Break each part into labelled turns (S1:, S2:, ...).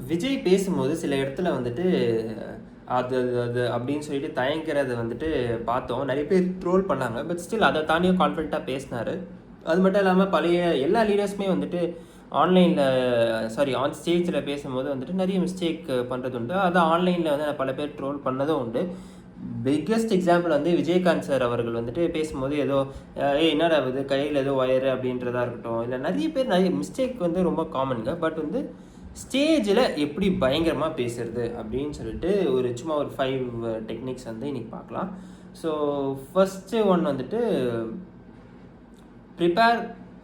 S1: விஜய் பேசும்போது சில இடத்துல வந்துட்டு அது அது அது அப்படின்னு சொல்லிட்டு தயங்கிறத வந்துட்டு பார்த்தோம். நிறைய பேர் ட்ரோல் பண்ணாங்க. பட் ஸ்டில் அதை தாண்டியும் கான்ஃபிடென்ட்டாக பேசினார். அது மட்டும் இல்லாமல் பழைய எல்லா லீடர்ஸுமே வந்துட்டு ஆன் ஸ்டேஜில் பேசும்போது வந்துட்டு நிறைய மிஸ்டேக் பண்ணுறது உண்டு. அது ஆன்லைனில் வந்து பல பேர் ட்ரோல் பண்ணதும் உண்டு. பிக்கெஸ்ட் எக்ஸாம்பிள் வந்து விஜயகாந்த் சார் அவர்கள் வந்துட்டு பேசும்போது ஏதோ என்னடா இது கையில் ஏதோ ஒயரு அப்படின்றதா இருக்கட்டும், இல்லை நிறைய மிஸ்டேக் வந்து ரொம்ப காமனுங்க. பட் வந்து ஸ்டேஜில் எப்படி பயங்கரமாக பேசுறது அப்படின்னு சொல்லிட்டு சும்மா ஒரு 5 டெக்னிக்ஸ் வந்து இன்றைக்கி பார்க்கலாம். ஸோ ஃபஸ்ட்டு ஒன் வந்துட்டு prepare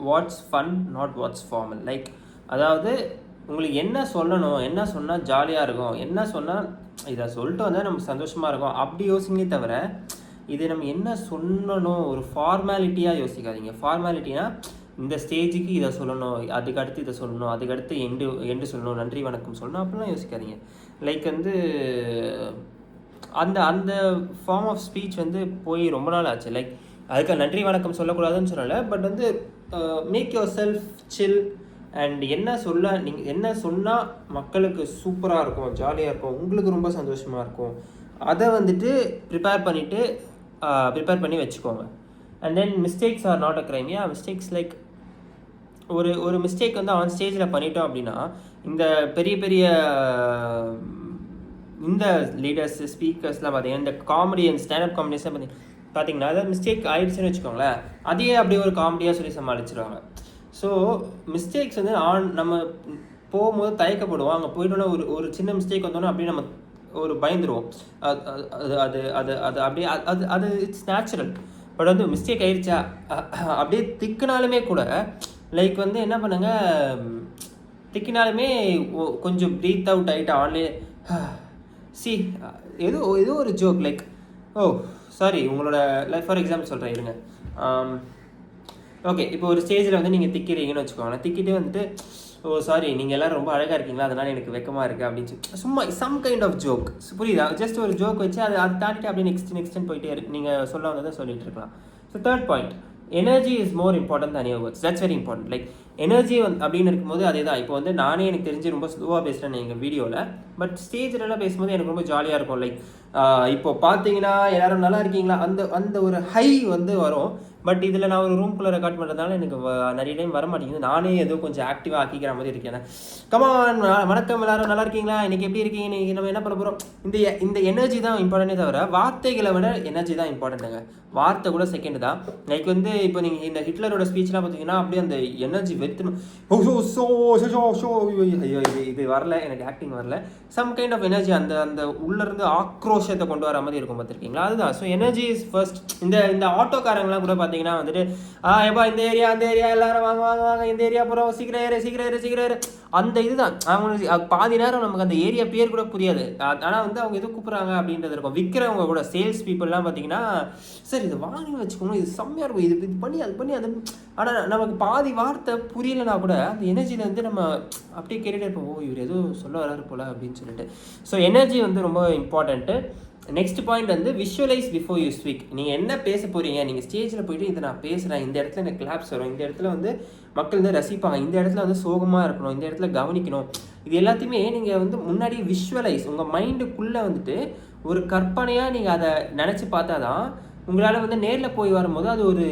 S1: what's fun not what's formal. அதாவது உங்களுக்கு என்ன சொல்லணும், என்ன சொன்னால் ஜாலியாக இருக்கும், என்ன சொன்னால் இதை சொல்லிட்டு வந்தால் நம்ம சந்தோஷமாக இருக்கும் அப்படி யோசிங்க தவிர இது நம்ம என்ன சொல்லணும் ஒரு ஃபார்மாலிட்டியாக யோசிக்காதீங்க. ஃபார்மாலிட்டினா இந்த ஸ்டேஜுக்கு இதை சொல்லணும், அதுக்கடுத்து இதை சொல்லணும், அதுக்கடுத்து எண்டு சொல்லணும், நன்றி வணக்கம் சொல்லணும் அப்படிலாம் யோசிக்காதீங்க. வந்து அந்த அந்த ஃபார்ம் ஆஃப் ஸ்பீச் வந்து போய் ரொம்ப நாள் ஆச்சு. அதுக்கு நன்றி வணக்கம் சொல்லக்கூடாதுன்னு சொல்லலை. பட் வந்து make yourself chill and நீங்கள் என்ன சொன்னால் மக்களுக்கு சூப்பராக இருக்கும், ஜாலியாக இருக்கும், உங்களுக்கு ரொம்ப சந்தோஷமாக இருக்கும், அதை வந்துட்டு ப்ரிப்பேர் பண்ணி வச்சுக்கோங்க. And then mistakes R not a crime. Mistakes ஒரு மிஸ்டேக் வந்து ஆன் ஸ்டேஜில் பண்ணிட்டோம் அப்படின்னா இந்த பெரிய பெரிய இந்த லீடர்ஸ் ஸ்பீக்கர்ஸ்லாம் பார்த்தீங்கன்னா இந்த காமெடியன் ஸ்டாண்டப் காமெடியன்ஸ்லாம் பார்த்தீங்கன்னா அதாவது மிஸ்டேக் ஆயிடுச்சுன்னு வச்சுக்கோங்களேன், அதையே அப்படியே ஒரு காமெடியாக சொல்லி சமாளிச்சிருவாங்க. ஸோ மிஸ்டேக்ஸ் வந்து நம்ம போகும்போது தயக்கப்படுவோம். அங்கே போயிட்டோன்னா ஒரு சின்ன மிஸ்டேக் வந்தோன்னா அப்படியே நம்ம ஒரு பயந்துருவோம். அது அது அது அது அப்படியே அது அது இட்ஸ் நேச்சுரல். பட் வந்து மிஸ்டேக் ஆயிடுச்சா அப்படியே திக்குனாலுமே கூட வந்து என்ன பண்ணுங்க, திக்கினாலுமே கொஞ்சம் ப்ரீத் அவுட் ஆகிட்டு ஆன்லைன் ஏதோ ஒரு ஜோக் சாரி உங்களோட ஃபார் எக்ஸாம்பிள் சொல்கிறேன் இருங்க. ஓகே, இப்போ ஒரு ஸ்டேஜில் வந்து நீங்கள் திக்கிறீங்கன்னு வச்சுக்கோங்களேன். திக்கிட்டே வந்துட்டு சாரி நீங்கள் எல்லோரும் ரொம்ப அழகாக இருக்கீங்களா, அதனால் எனக்கு வெக்கமாக இருக்குது அப்படின்னு சும்மா சம் கைண்ட் ஆஃப் ஜோக், புரியுதா? ஜஸ்ட் ஒரு ஜோக் வச்சு அதை தாண்டிட்டு அப்படியே நெக்ஸ்ட் போயிட்டே இருக்கு. நீங்கள் சொல்ல வந்ததை சொல்லிட்டு இருக்கலாம். So third point, energy is more important than your words. That's very important. Energy அப்படின்னு இருக்கும்போது அதே தான். இப்போ வந்து நானே எனக்கு தெரிஞ்சு ரொம்ப ஸ்லோவாக பேசுகிறேன் எங்கள் வீடியோவில். பட் ஸ்டேஜிலலாம் பேசும்போது எனக்கு ரொம்ப ஜாலியாக இருக்கும். இப்போ பார்த்தீங்கன்னா எல்லோரும் நல்லா இருக்கீங்களா அந்த ஒரு ஹை வந்து வரும். பட் இதில் நான் ஒரு ரூம்குள்ளே ரெக்கார்ட் பண்ணுறதுனால எனக்கு நிறைய டைம் வர மாட்டேங்குது. நானே ஏதோ கொஞ்சம் ஆக்டிவாக ஆக்கிக்கிற மாதிரி இருக்கேன். கமான், வணக்கம், எல்லாரும் நல்லா இருக்கீங்களா, இன்றைக்கி எப்படி இருக்கீங்க, இன்றைக்கி நம்ம என்ன பண்ண போகிறோம், இந்த எனர்ஜி தான் இம்பார்ட்டன்ட்டே தவிர வார்த்தைகளை விட எனர்ஜி தான் இம்பார்ட்டண்ட்டுங்க. வார்த்தை கூட செகண்ட் தான். வந்து இப்போ நீங்கள் இந்த ஹிட்லரோட ஸ்பீச்லாம் பார்த்தீங்கன்னா அப்படியே அந்த எனர்ஜி வெத்தணும். இது வரல, எனக்கு ஆக்டிங் வரல. சம் கைண்ட் ஆஃப் எனர்ஜி அந்த உள்ளேருந்து ஆக்ரோஷத்தை கொண்டு வர மாதிரி இருக்கும், பார்த்துருக்கீங்களா? அதுதான். So energy is first. இந்த ஆட்டோக்காரங்களாம் கூட பார்த்தீங்கன்னா வந்துட்டு எப்பா இந்த ஏரியா அந்த ஏரியா எல்லாரும் வாங்க இந்த ஏரியா போகிறோம், சீக்கிரம் ஏறு அந்த இதுதான். அவங்களுக்கு பாதி நேரம் நமக்கு அந்த ஏரியா பேர் கூட புரியாது. ஆனால் வந்து அவங்க எதுவும் கூப்பிட்றாங்க அப்படின்றது இருக்கும். விற்கிறவங்க கூட சேல்ஸ் பீப்புளெலாம் பார்த்தீங்கன்னா சார் இதை வாங்கி வச்சுக்கணும், இது செம்மையாக இருக்கும், இது பண்ணி அது. ஆனால் நமக்கு பாதி வார்த்தை புரியலைன்னா கூட அந்த எனர்ஜியில் வந்து நம்ம அப்படியே கேட்டுகிட்டே இருப்போம், இவர் எதுவும் சொல்ல வராரு போல் அப்படின்னு சொல்லிட்டு. ஸோ எனர்ஜி வந்து ரொம்ப இம்பார்ட்டண்ட்டு. நெக்ஸ்ட் பாயிண்ட் வந்து விஷுவலைஸ் பிஃபோர் யூ ஸ்பீக். நீங்கள் என்ன பேச போகிறீங்க, நீங்கள் ஸ்டேஜில் போய்ட்டு இதை நான் பேசுகிறேன், இந்த இடத்துல எனக்கு கிளாப்ஸ் வரும், இந்த இடத்துல வந்து மக்கள் வந்து ரசிப்பாங்க, இந்த இடத்துல வந்து சோகமாக இருக்கணும், இந்த இடத்துல கவனிக்கணும், இது எல்லாத்தையுமே நீங்கள் வந்து முன்னாடி விஷுவலைஸ் உங்கள் மைண்டுக்குள்ளே வந்துட்டு ஒரு கற்பனையாக நீங்கள் அதை நினச்சி பார்த்தா தான் உங்களால் வந்து நேரில் போய் வரும்போது அது ஒரு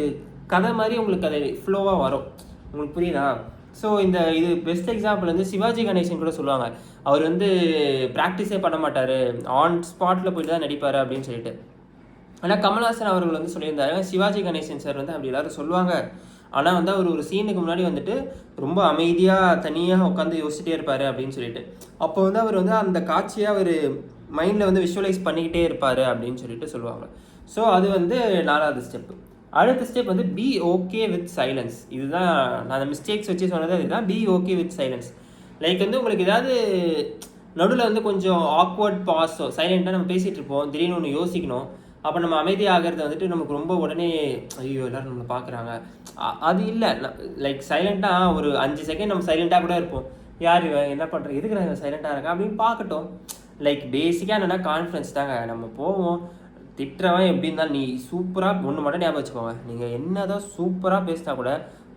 S1: கதை மாதிரி உங்களுக்கு அது ஃப்ளோவாக வரும். உங்களுக்கு புரியுதா? ஸோ இது பெஸ்ட் எக்ஸாம்பிள் வந்து சிவாஜி கணேசன் கூட சொல்லுவாங்க. அவர் வந்து ப்ராக்டிஸே பண்ண மாட்டார், ஆன் ஸ்பாட்டில் போய்ட்டு தான் நடிப்பார் அப்படின்னு சொல்லிட்டு. ஆனால் கமல்ஹாசன் அவர்கள் வந்து சொல்லியிருந்தாரு, சிவாஜி கணேசன் சார் வந்து அப்படி எல்லாரும் சொல்லுவாங்க, ஆனால் வந்து அவர் ஒரு சீனுக்கு முன்னாடி வந்துட்டு ரொம்ப அமைதியாக தனியாக உட்காந்து யோசிச்சுட்டே இருப்பார் அப்படின்னு சொல்லிட்டு. அப்போ வந்து அவர் வந்து அந்த காட்சியை அவர் மைண்டில் வந்து விஷுவலைஸ் பண்ணிக்கிட்டே இருப்பார் அப்படின்னு சொல்லிட்டு சொல்லுவாங்க. ஸோ அது வந்து 4வது ஸ்டெப்பு. அடுத்த ஸ்டெப் வந்து பி ஓகே வித் சைலன்ஸ். இதுதான் நான் அந்த மிஸ்டேக்ஸ் வச்சு சொன்னது. இதுதான் பி ஓகே வித் சைலன்ஸ். வந்து உங்களுக்கு ஏதாவது நடுவில் வந்து கொஞ்சம் ஆக்வர்ட் பாஸோ சைலண்ட்டாக நம்ம பேசிகிட்டு இருப்போம், திடீர்னு ஒன்று யோசிக்கணும், அப்போ நம்ம அமைதியாகிறது வந்துட்டு நமக்கு ரொம்ப உடனே ஐயோ எல்லோரும் நம்மளை பார்க்குறாங்க அது இல்லை. சைலண்ட்டாக ஒரு 5 செகண்ட் நம்ம சைலண்ட்டாக கூட இருப்போம். யார் இவன் என்ன பண்ணுறேன், எதுக்கு நான் சைலண்ட்டாக இருக்கேன் அப்படின்னு பார்க்கட்டும். பேசிக்காக என்னென்னா கான்ஃபிடன்ஸ் தாங்க. நம்ம போவோம், திட்டுறவன் எப்படி இருந்தாலும் நீ சூப்பராக ஒன்று மட்டும் ஞாபகம் வச்சுக்கோங்க, நீங்கள் என்ன தான் சூப்பராக பேசினா கூட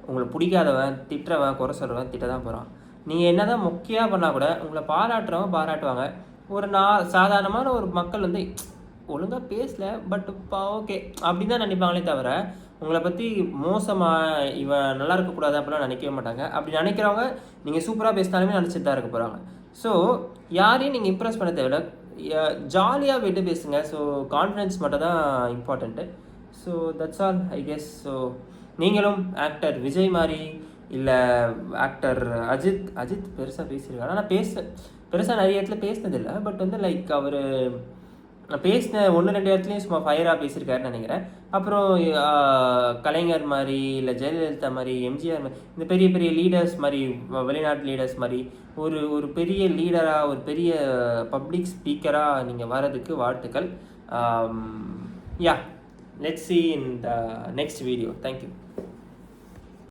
S1: உங்களை பிடிக்காதவன் திட்டுறவன் குறை சொல்கிறவன் திட்ட தான் போகிறான். நீங்கள் என்ன தான் மொக்கையாக பண்ணால் கூட உங்களை பாராட்டுறவங்க பாராட்டுவாங்க. ஒரு சாதாரணமான ஒரு மக்கள் வந்து ஒழுங்காக பேசல பட் ஓகே அப்படின்னு தான் நினைப்பாங்களே தவிர உங்களை பற்றி மோசமாக இவன் நல்லா இருக்கக்கூடாது அப்படிலாம் நினைக்கவே மாட்டாங்க. அப்படி நினைக்கிறவங்க நீங்கள் சூப்பராக பேசினாலுமே நினச்சிட்டு தான் இருக்க போகிறாங்க. ஸோ யாரையும் நீங்கள் இம்ப்ரெஸ் பண்ண தேவையில்ல, ஜாலியாக விட்டு பேசுங்க. ஸோ கான்ஃபிடென்ஸ் மட்டும் தான் important. So that's all I guess. So நீங்களும் ஆக்டர் விஜய் மாதிரி இல்லை ஆக்டர் அஜித் பெருசாக பேசியிருக்காரு. ஆனால் பெருசாக நிறைய இடத்துல பேசினதில்லை. பட் வந்து லைக் அவர் பேசின 1-2 இடத்துலையும் சும்மா ஃபயராக பேசியிருக்காருன்னு நினைக்கிறேன். அப்புறம் கலைஞர் மாதிரி இல்லை ஜெயலலிதா மாதிரி எம்ஜிஆர் மாதிரி இந்த பெரிய பெரிய லீடர்ஸ் மாதிரி வெளிநாட்டு லீடர்ஸ் மாதிரி ஒரு பெரிய லீடராக ஒரு பெரிய பப்ளிக் ஸ்பீக்கராக நீங்கள் வர்றதுக்கு வாழ்த்துக்கள். யா, let's see in the next video. Thank you.